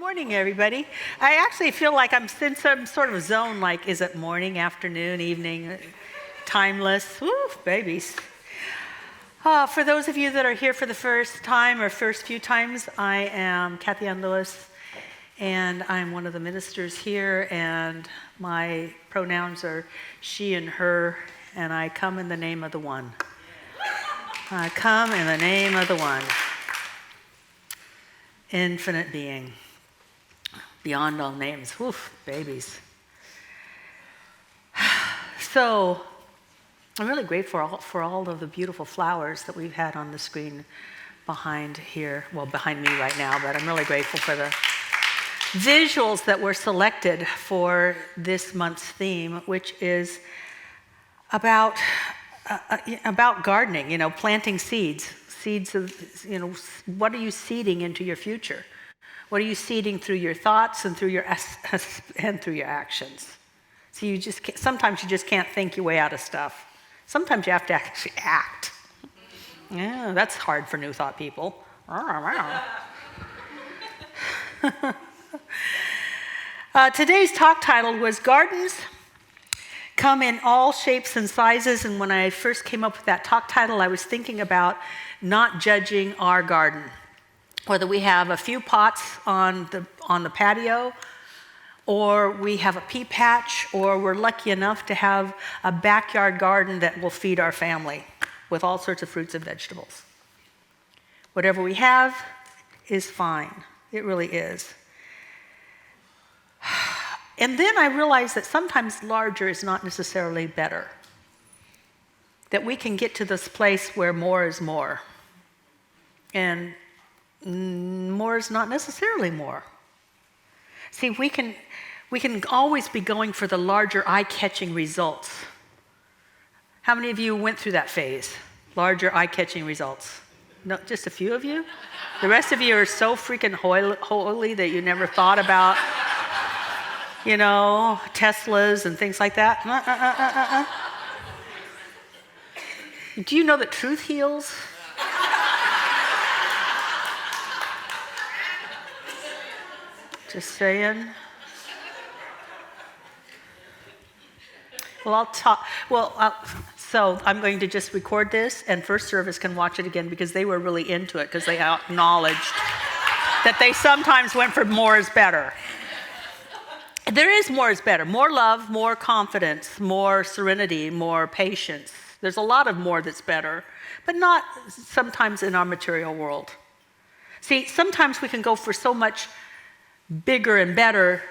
Morning, everybody. I actually feel like I'm in some sort of zone, like, is it morning, afternoon, evening, timeless? Woo, babies. For those of you that are here for the first time or first few times, I am Kathianne Lewis, and I'm one of the ministers here, and my pronouns are she and her, and I come in the name of the one. I come in the name of the one. Infinite being. Beyond all names. Woof, babies. So, I'm really grateful for all of the beautiful flowers that we've had on the screen behind here. Well, behind me right now, but I'm really grateful for the visuals that were selected for this month's theme, which is about gardening, planting seeds. Seeds of, what are you seeding into your future? What are you seeding through your thoughts and through your actions? So sometimes you just can't think your way out of stuff. Sometimes you have to actually act. Yeah, that's hard for New Thought people. Today's talk title was Gardens Come in All Shapes and Sizes, and when I first came up with that talk title, I was thinking about not judging our garden. Whether we have a few pots on the patio, or we have a pea patch, or we're lucky enough to have a backyard garden that will feed our family with all sorts of fruits and vegetables. Whatever we have is fine. It really is. And then I realized that sometimes larger is not necessarily better. That we can get to this place where more is more. And more is not necessarily more. See, we can always be going for the larger, eye-catching results. How many of you went through that phase? Larger, eye-catching results? No, just a few of you? The rest of you are so freaking holy that you never thought about, Teslas and things like that. Do you know that truth heals? Just saying. Well, so I'm going to just record this, and First Service can watch it again because they were really into it, because they acknowledged that they sometimes went for more is better. There is more is better. More love, more confidence, more serenity, more patience. There's a lot of more that's better, but not sometimes in our material world. See, sometimes we can go for so much bigger and better,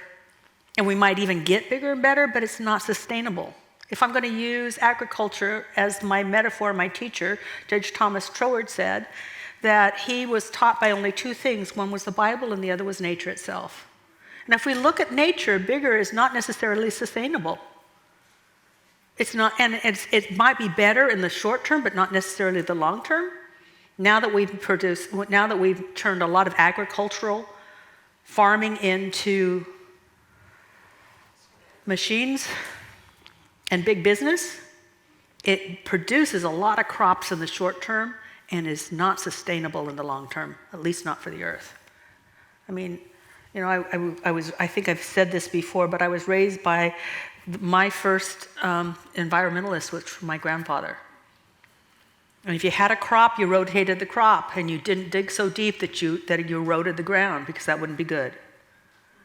and we might even get bigger and better, but it's not sustainable. If I'm going to use agriculture as my metaphor, my teacher, Judge Thomas Troward, said that he was taught by only two things. One was the Bible and the other was nature itself. And if we look at nature, bigger is not necessarily sustainable. It's not, and it might be better in the short term, but not necessarily the long term. Now that we've turned a lot of agricultural farming into machines and big business, it produces a lot of crops in the short term and is not sustainable in the long term, at least not for the earth. I mean, I think I've said this before, but I was raised by my first environmentalist, which was my grandfather. And if you had a crop, you rotated the crop, and you didn't dig so deep that you eroded the ground, because that wouldn't be good.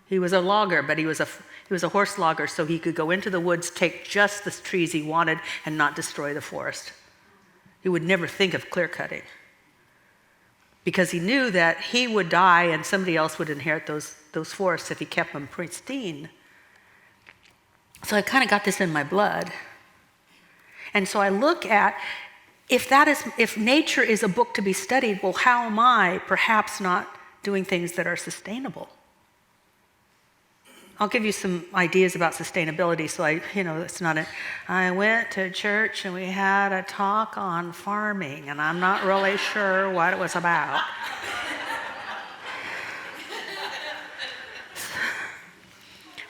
He was a logger, but he was a horse logger, so he could go into the woods, take just the trees he wanted, and not destroy the forest. He would never think of clear cutting, because he knew that he would die and somebody else would inherit those forests if he kept them pristine. So I kind of got this in my blood. And so I look at, if nature is a book to be studied, well, how am I perhaps not doing things that are sustainable? I'll give you some ideas about sustainability. So I went to church and we had a talk on farming, and I'm not really sure what it was about.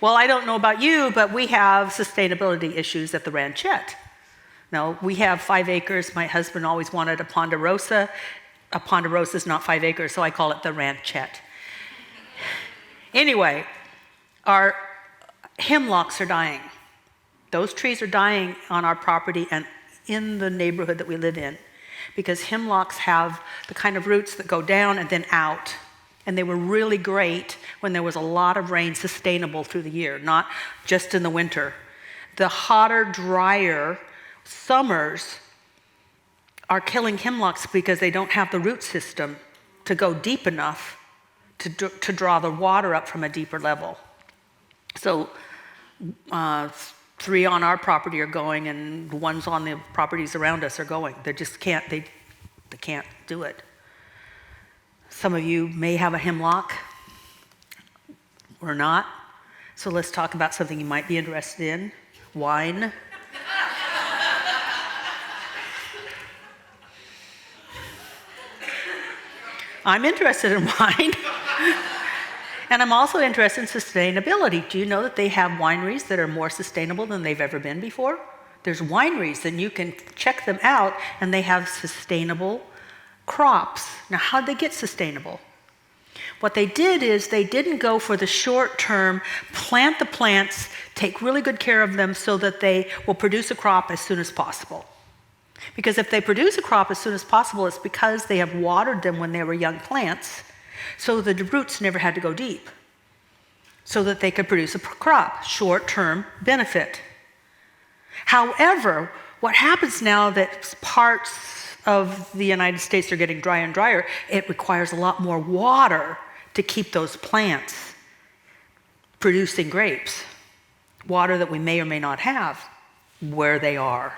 Well, I don't know about you, but we have sustainability issues at the ranchette. Now, we have 5 acres. My husband always wanted a ponderosa. A ponderosa is not 5 acres, so I call it the ranchette. Anyway, our hemlocks are dying. Those trees are dying on our property and in the neighborhood that we live in, because hemlocks have the kind of roots that go down and then out. And they were really great when there was a lot of rain, sustainable through the year, not just in the winter. The hotter, drier summers are killing hemlocks because they don't have the root system to go deep enough to draw the water up from a deeper level. So 3 on our property are going, and the ones on the properties around us are going. They just can't, they can't do it. Some of you may have a hemlock or not. So let's talk about something you might be interested in. Wine. I'm interested in wine. And I'm also interested in sustainability. Do you know that they have wineries that are more sustainable than they've ever been before? There's wineries, and you can check them out, and they have sustainable crops. Now, how'd they get sustainable? What they did is they didn't go for the short term, plant the plants, take really good care of them so that they will produce a crop as soon as possible. Because if they produce a crop as soon as possible, it's because they have watered them when they were young plants, so the roots never had to go deep, so that they could produce a crop, short-term benefit. However, what happens now that parts of the United States are getting drier and drier, it requires a lot more water to keep those plants producing grapes. Water that we may or may not have where they are.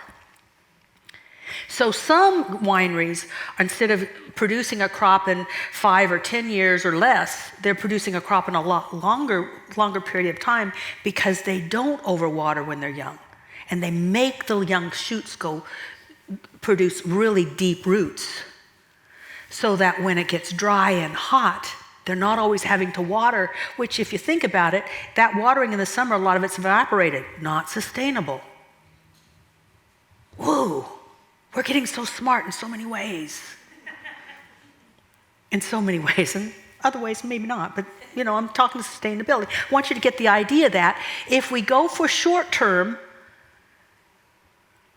So some wineries, instead of producing a crop in 5 or 10 years or less, they're producing a crop in a lot longer period of time, because they don't overwater when they're young. And they make the young shoots produce really deep roots, so that when it gets dry and hot, they're not always having to water, which, if you think about it, that watering in the summer, a lot of it's evaporated, not sustainable. Whoa. We're getting so smart in so many ways. In so many ways, and other ways maybe not, but I'm talking sustainability. I want you to get the idea that if we go for short term,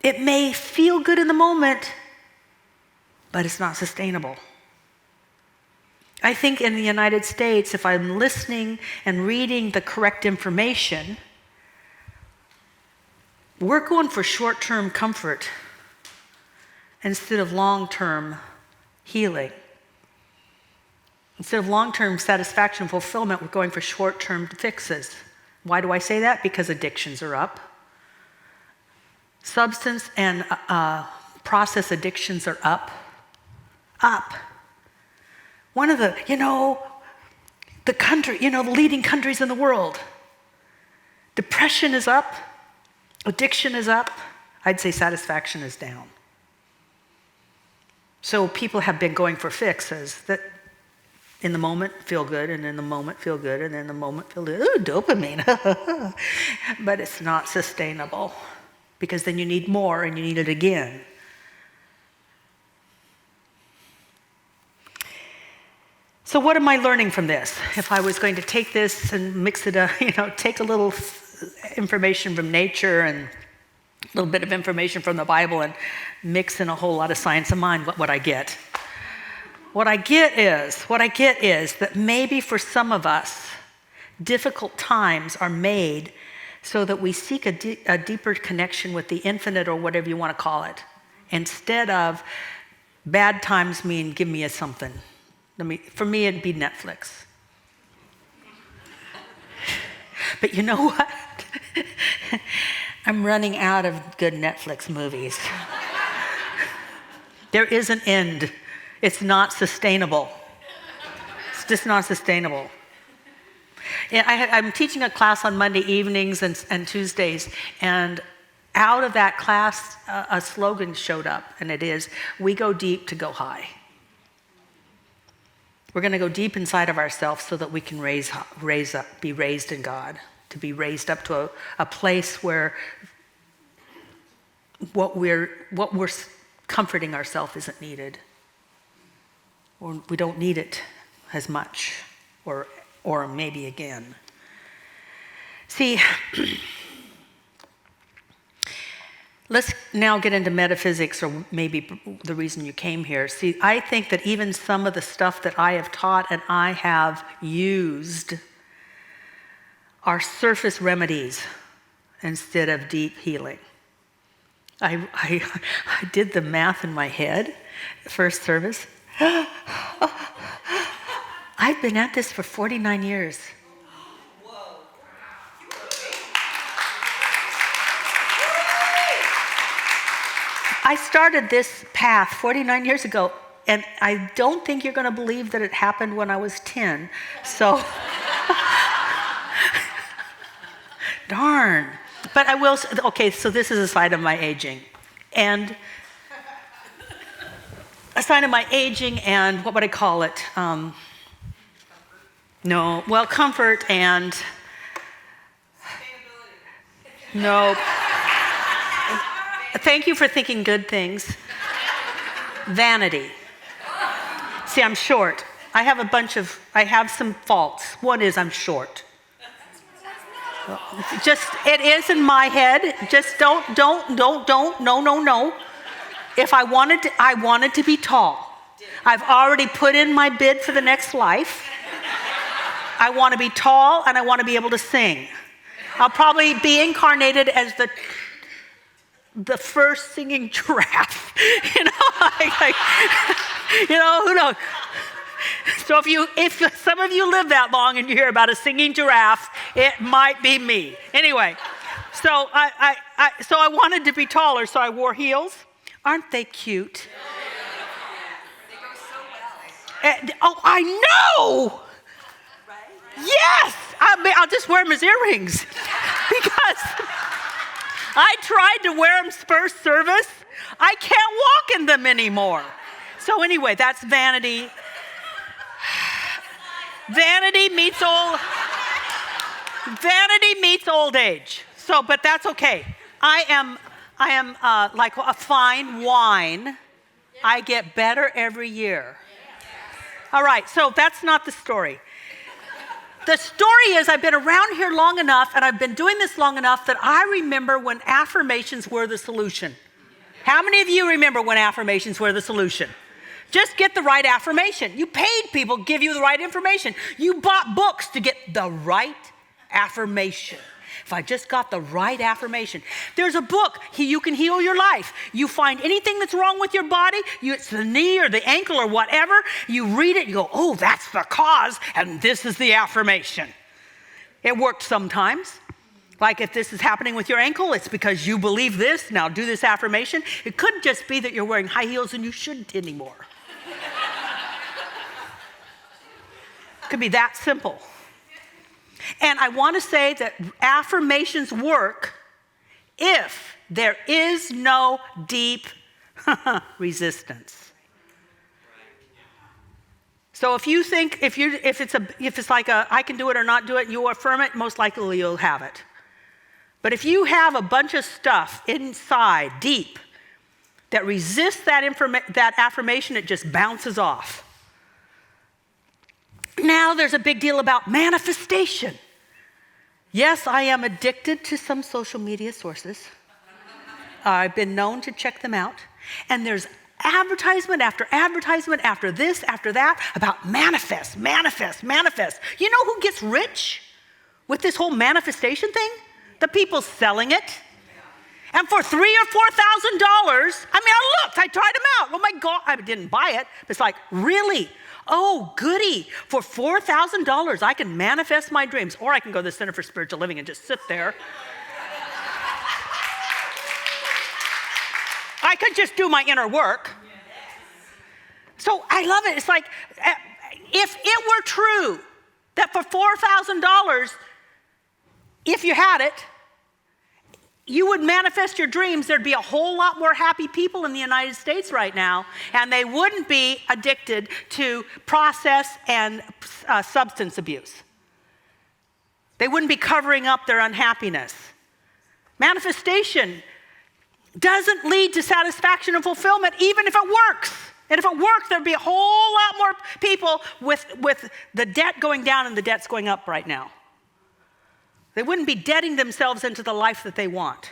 it may feel good in the moment, but it's not sustainable. I think in the United States, if I'm listening and reading the correct information, we're going for short-term comfort instead of long-term healing. Instead of long-term satisfaction and fulfillment, we're going for short-term fixes. Why do I say that? Because addictions are up. Substance and process addictions are up. One of the leading countries in the world. Depression is up. Addiction is up. I'd say satisfaction is down. So people have been going for fixes that in the moment feel good, and in the moment feel good, and in the moment feel good. Ooh, dopamine. But it's not sustainable, because then you need more and you need it again. So what am I learning from this? If I was going to take this and mix it up, take a little information from nature and a little bit of information from the Bible and mix in a whole lot of science of mind, what would I get? What I get is that maybe for some of us, difficult times are made so that we seek a deeper connection with the infinite, or whatever you want to call it, instead of bad times mean give me a something. For me, it'd be Netflix. But you know what? I'm running out of good Netflix movies. There is an end. It's not sustainable. It's just not sustainable. I'm teaching a class on Monday evenings and Tuesdays, and out of that class, a slogan showed up, and it is, "We go deep to go high." We're going to go deep inside of ourselves so that we can raise up, be raised in God, to be raised up to a place where what we're comforting ourselves isn't needed, or we don't need it as much or or maybe again. See, let's now get into metaphysics, or maybe the reason you came here. See, I think that even some of the stuff that I have taught and I have used are surface remedies instead of deep healing. I did the math in my head, first service. I've been at this for 49 years. I started this path 49 years ago, and I don't think you're going to believe that it happened when I was 10. So, darn. But I will, okay, so this is a sign of my aging. And a sign of my aging and, what would I call it? Comfort and, no. Thank you for thinking good things. Vanity. See, I'm short. I have some faults. One is I'm short. It is in my head. Just don't, no. If I wanted to be tall. I've already put in my bid for the next life. I want to be tall and I want to be able to sing. I'll probably be incarnated as the first singing giraffe. Who knows? So if some of you live that long and you hear about a singing giraffe, it might be me. Anyway, so I wanted to be taller, so I wore heels. Aren't they cute? They go so well. I know. Right? Yes. I'll just wear them as earrings because I tried to wear them first service. I can't walk in them anymore. So anyway, that's vanity. Vanity meets old age. So, but that's okay. I am like a fine wine. I get better every year. All right, so that's not the story. The story is I've been around here long enough and I've been doing this long enough that I remember when affirmations were the solution. How many of you remember when affirmations were the solution? Just get the right affirmation. You paid people to give you the right information. You bought books to get the right affirmation. If I just got the right affirmation. There's a book, You Can Heal Your Life. You find anything that's wrong with your body, it's the knee or the ankle or whatever, you read it, you go, oh, that's the cause, and this is the affirmation. It worked sometimes. Like if this is happening with your ankle, it's because you believe this, now do this affirmation. It could just be that you're wearing high heels and you shouldn't anymore. It could be that simple. And I want to say that affirmations work if there is no deep resistance. So if you think, if it's like I can do it or not do it, you affirm it, most likely you'll have it. But if you have a bunch of stuff inside, deep, that resists that affirmation, it just bounces off. Now there's a big deal about manifestation. Yes, I am addicted to some social media sources. I've been known to check them out. And there's advertisement after this, after that, about manifest. You know who gets rich with this whole manifestation thing? The people selling it. And for $3,000 or $4,000, I tried them out. Oh my God, I didn't buy it. It's like, really? Oh, goody. For $4,000, I can manifest my dreams. Or I can go to the Center for Spiritual Living and just sit there. I could just do my inner work. So I love it. It's like, if it were true that for $4,000, if you had it, you would manifest your dreams, there'd be a whole lot more happy people in the United States right now, and they wouldn't be addicted to process and substance abuse. They wouldn't be covering up their unhappiness. Manifestation doesn't lead to satisfaction and fulfillment, even if it works. And if it worked, there'd be a whole lot more people with the debt going down and the debt's going up right now. They wouldn't be debting themselves into the life that they want.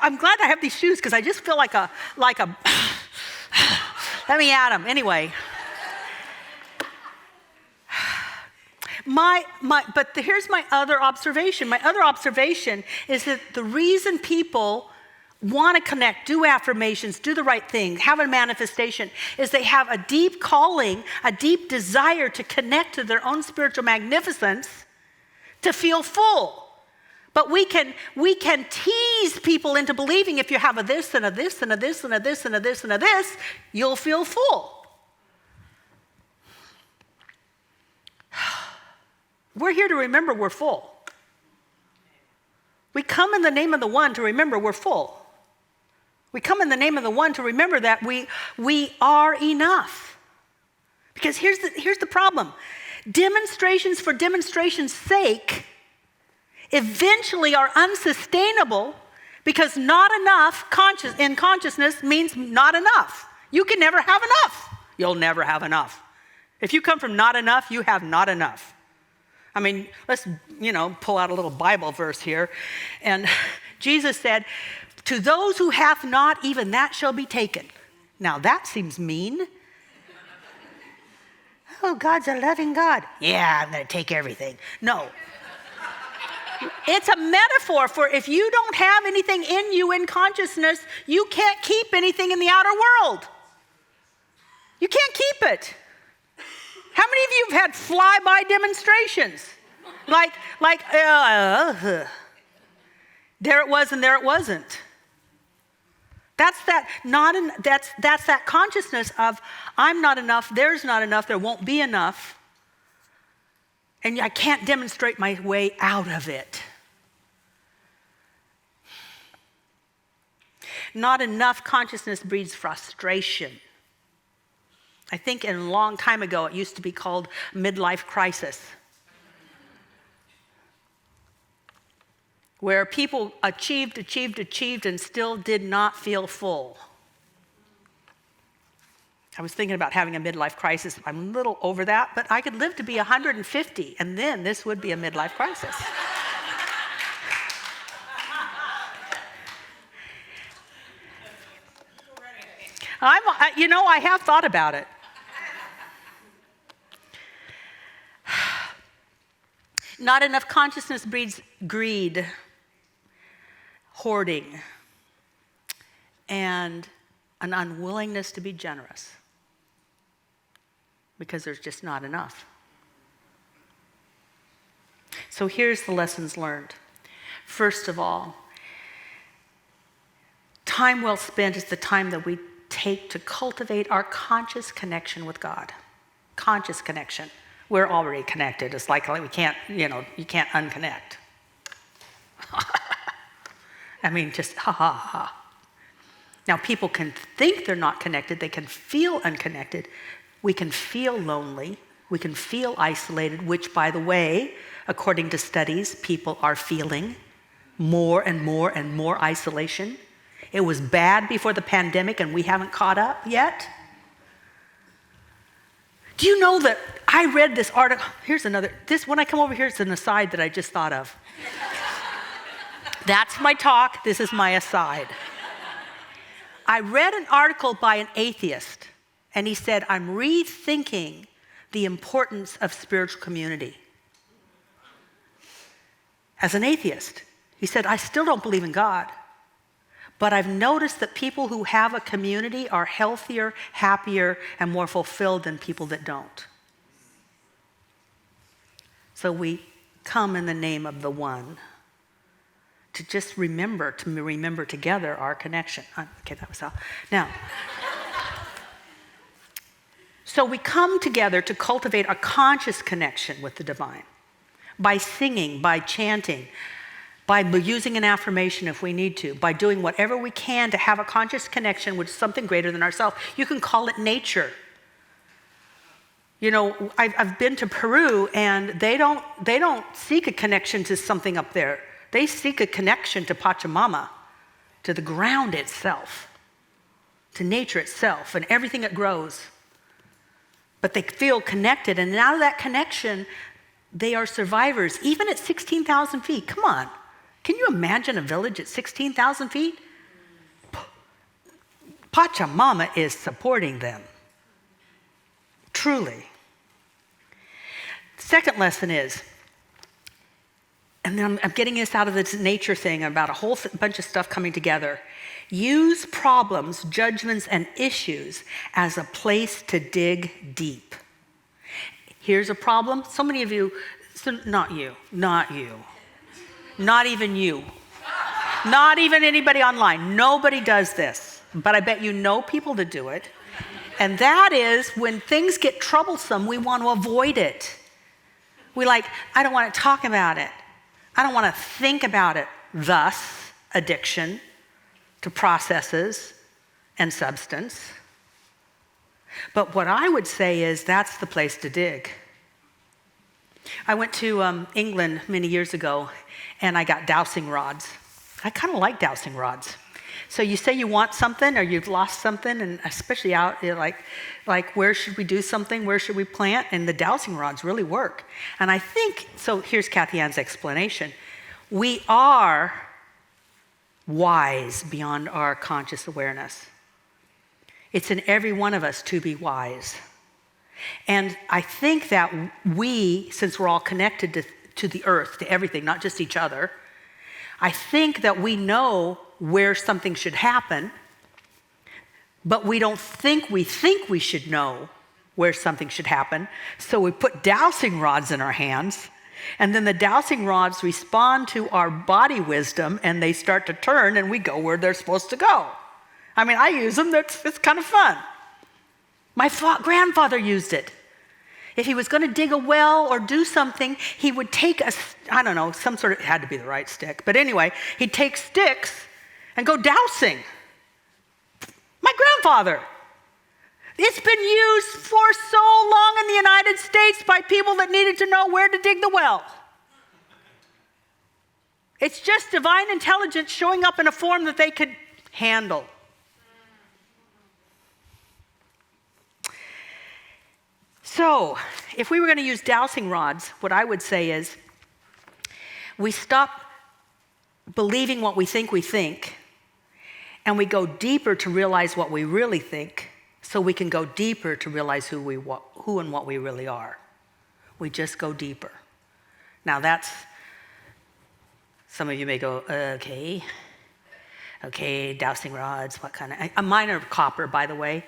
I'm glad I have these shoes because I just feel like a let me at them. Anyway. Here's my other observation. My other observation is that the reason people want to connect, do affirmations, do the right thing, have a manifestation, is they have a deep calling, a deep desire to connect to their own spiritual magnificence, to feel full. But we can tease people into believing if you have a this and a this and a this and a this and a this and a this, you'll feel full. We're here to remember we're full. We come in the name of the one to remember we're full. We come in the name of the one to remember that we are enough. Because here's the problem. Demonstrations for demonstration's sake eventually are unsustainable because not enough in consciousness means not enough. You can never have enough. You'll never have enough. If you come from not enough, you have not enough. I mean, let's, pull out a little Bible verse here. And Jesus said, to those who hath not, even that shall be taken. Now that seems mean. Oh, God's a loving God. Yeah, I'm going to take everything. No. It's a metaphor for if you don't have anything in you in consciousness, you can't keep anything in the outer world. You can't keep it. How many of you have had fly-by demonstrations? There it was and there it wasn't. That's that consciousness of I'm not enough, there's not enough, there won't be enough. And I can't demonstrate my way out of it. Not enough consciousness breeds frustration. I think a long time ago it used to be called midlife crisis, where people achieved and still did not feel full. I was thinking about having a midlife crisis. I'm a little over that, but I could live to be 150, and then this would be a midlife crisis. I have thought about it. Not enough consciousness breeds greed, hoarding, and an unwillingness to be generous. Because there's just not enough. So here's the lessons learned. First of all, time well spent is the time that we take to cultivate our conscious connection with God. Conscious connection. We're already connected. It's like we can't, you can't unconnect. I mean, just ha ha ha. Now people can think they're not connected. They can feel unconnected. We can feel lonely, we can feel isolated, which, by the way, according to studies, people are feeling more and more and more isolation. It was bad before the pandemic and we haven't caught up yet. Do you know that I read this article? When I come over here, it's an aside that I just thought of. That's my talk, this is my aside. I read an article by an atheist. And he said, I'm rethinking the importance of spiritual community. As an atheist, he said, I still don't believe in God, but I've noticed that people who have a community are healthier, happier, and more fulfilled than people that don't. So we come in the name of the one to just remember together our connection. Okay, that was all. Now, so we come together to cultivate a conscious connection with the divine by singing, by chanting, by using an affirmation if we need to, by doing whatever we can to have a conscious connection with something greater than ourselves. You can call it nature. I've been to Peru and they don't seek a connection to something up there. They seek a connection to Pachamama, to the ground itself, to nature itself and everything that grows. But they feel connected, and out of that connection, they are survivors, even at 16,000 feet. Come on. Can you imagine a village at 16,000 feet? Pachamama is supporting them. Truly. Second lesson is, and then I'm getting this out of this nature thing about a whole bunch of stuff coming together. Use problems, judgments, and issues as a place to dig deep. Here's a problem. So many of you, not you, not even you, not even anybody online. Nobody does this, but I bet you know people that do it. And that is when things get troublesome, we want to avoid it. I don't want to talk about it. I don't want to think about it. Thus, addiction to processes and substance. But what I would say is that's the place to dig. I went to England many years ago, and I got dowsing rods. I kind of like dowsing rods. So you say you want something or you've lost something, and especially out, like where should we do something? Where should we plant? And the dowsing rods really work. And I think, so here's Kathianne's explanation. We are wise beyond our conscious awareness. It's in every one of us to be wise. And I think that we, since we're all connected to the earth, to everything, not just each other, I think that we know where something should happen, but we don't think we should know where something should happen. So we put dowsing rods in our hands, and then the dowsing rods respond to our body wisdom, and they start to turn, and we go where they're supposed to go. I mean, I use them. It's kind of fun. My grandfather used it. If he was going to dig a well or do something, he would take some sort of, it had to be the right stick. But anyway, he'd take sticks and go dowsing. My grandfather. It's been used for so long in the United States by people that needed to know where to dig the well. It's just divine intelligence showing up in a form that they could handle. So, if we were going to use dowsing rods, what I would say is we stop believing what we think, and we go deeper to realize what we really think, so we can go deeper to realize who and what we really are. We just go deeper. Now that's, some of you may go, okay, dowsing rods, what kind of, mine are copper, by the way.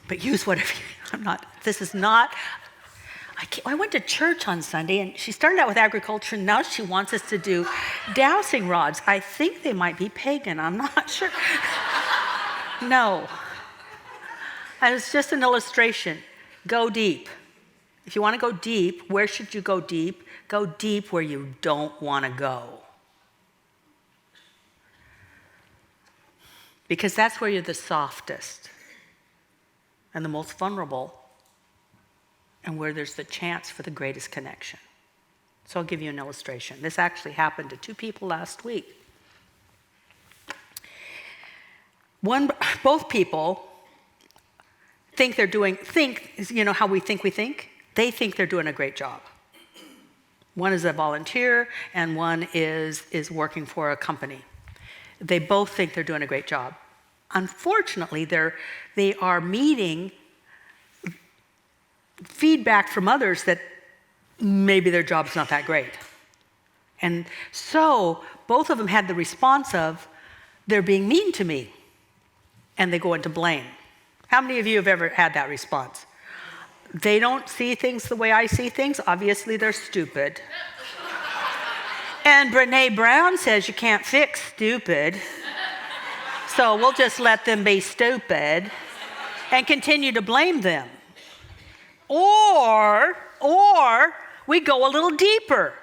But use whatever I went to church on Sunday, and she started out with agriculture, and now she wants us to do dowsing rods. I think they might be pagan. I'm not sure. No. And it's just an illustration. Go deep. If you want to go deep, where should you go deep? Go deep where you don't want to go. Because that's where you're the softest and the most vulnerable, and where there's the chance for the greatest connection. So I'll give you an illustration. This actually happened to two people last week. Both people think you know how we think? They think they're doing a great job. One is a volunteer, and one is working for a company. They both think they're doing a great job. Unfortunately, they are meeting feedback from others that maybe their job's not that great. And so both of them had the response of, they're being mean to me. And they go into blame. How many of you have ever had that response? They don't see things the way I see things. Obviously, they're stupid. And Brene Brown says you can't fix stupid. So we'll just let them be stupid and continue to blame them. Or we go a little deeper.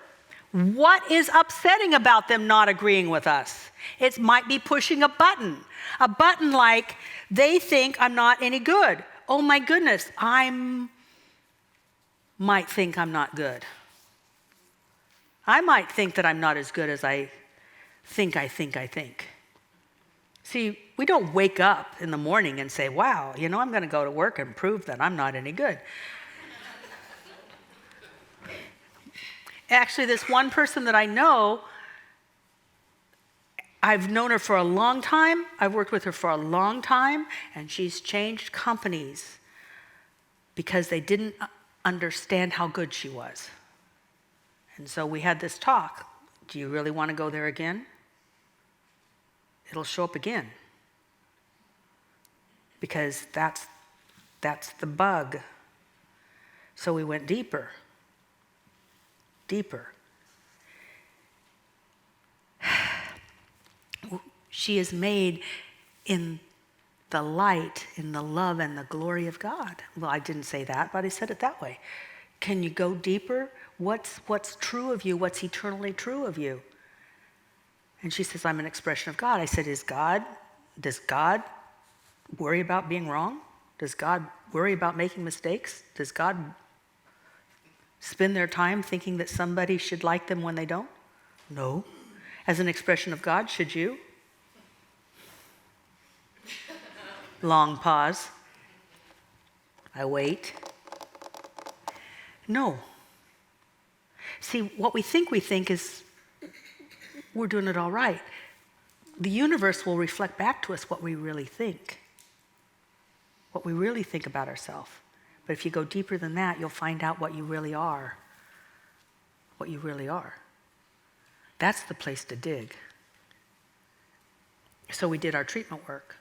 What is upsetting about them not agreeing with us? It might be pushing a button like they think I'm not any good. Oh my goodness, might think I'm not good. I might think that I'm not as good as I think. See, we don't wake up in the morning and say, wow, I'm going to go to work and prove that I'm not any good. Actually, this one person that I know, I've known her for a long time. I've worked with her for a long time, and she's changed companies because they didn't understand how good she was. And so we had this talk. Do you really want to go there again? It'll show up again. Because that's the bug. So we went deeper. She is made in the light, in the love and the glory of God. Well, I didn't say that, but I said it that way. Can you go deeper? What's true of you? What's eternally true of you? And she says, I'm an expression of God. I said, does God worry about being wrong? Does God worry about making mistakes? Does God spend their time thinking that somebody should like them when they don't? No. As an expression of God, should you? Long pause. I wait. No. See, what we think is we're doing it all right. The universe will reflect back to us what we really think about ourselves. But if you go deeper than that, you'll find out what you really are. That's the place to dig. So we did our treatment work.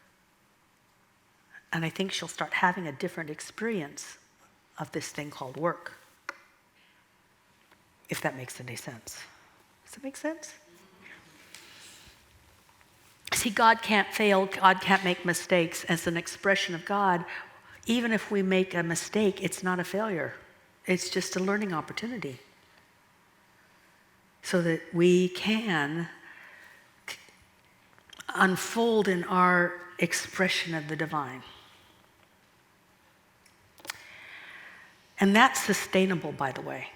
And I think she'll start having a different experience of this thing called work. If that makes any sense. Does it make sense? See, God can't fail. God can't make mistakes. As an expression of God, even if we make a mistake, it's not a failure. It's just a learning opportunity. So that we can unfold in our expression of the divine. And that's sustainable, by the way.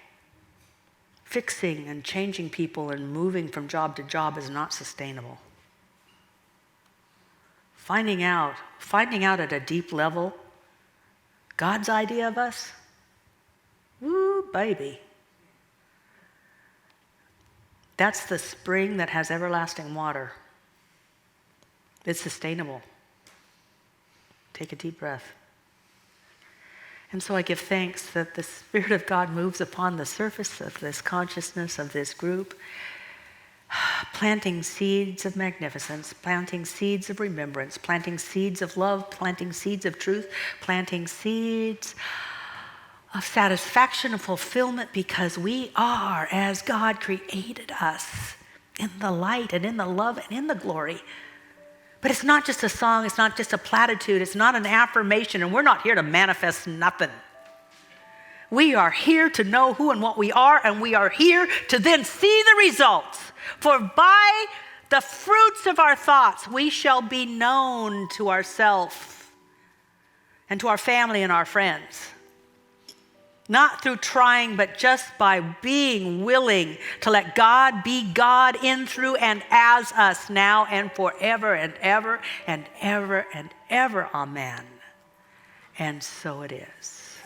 Fixing and changing people and moving from job to job is not sustainable. Finding out at a deep level God's idea of us, woo, baby. That's the spring that has everlasting water. It's sustainable. Take a deep breath. And so I give thanks that the Spirit of God moves upon the surface of this consciousness of this group, planting seeds of magnificence, planting seeds of remembrance, planting seeds of love, planting seeds of truth, planting seeds of satisfaction and fulfillment, because we are as God created us, in the light and in the love and in the glory. But it's not just a song, it's not just a platitude, it's not an affirmation, and we're not here to manifest nothing. We are here to know who and what we are, and we are here to then see the results. For by the fruits of our thoughts, we shall be known to ourselves and to our family and our friends. Not through trying, but just by being willing to let God be God in, through, and as us now and forever and ever and ever and ever. Amen. And so it is.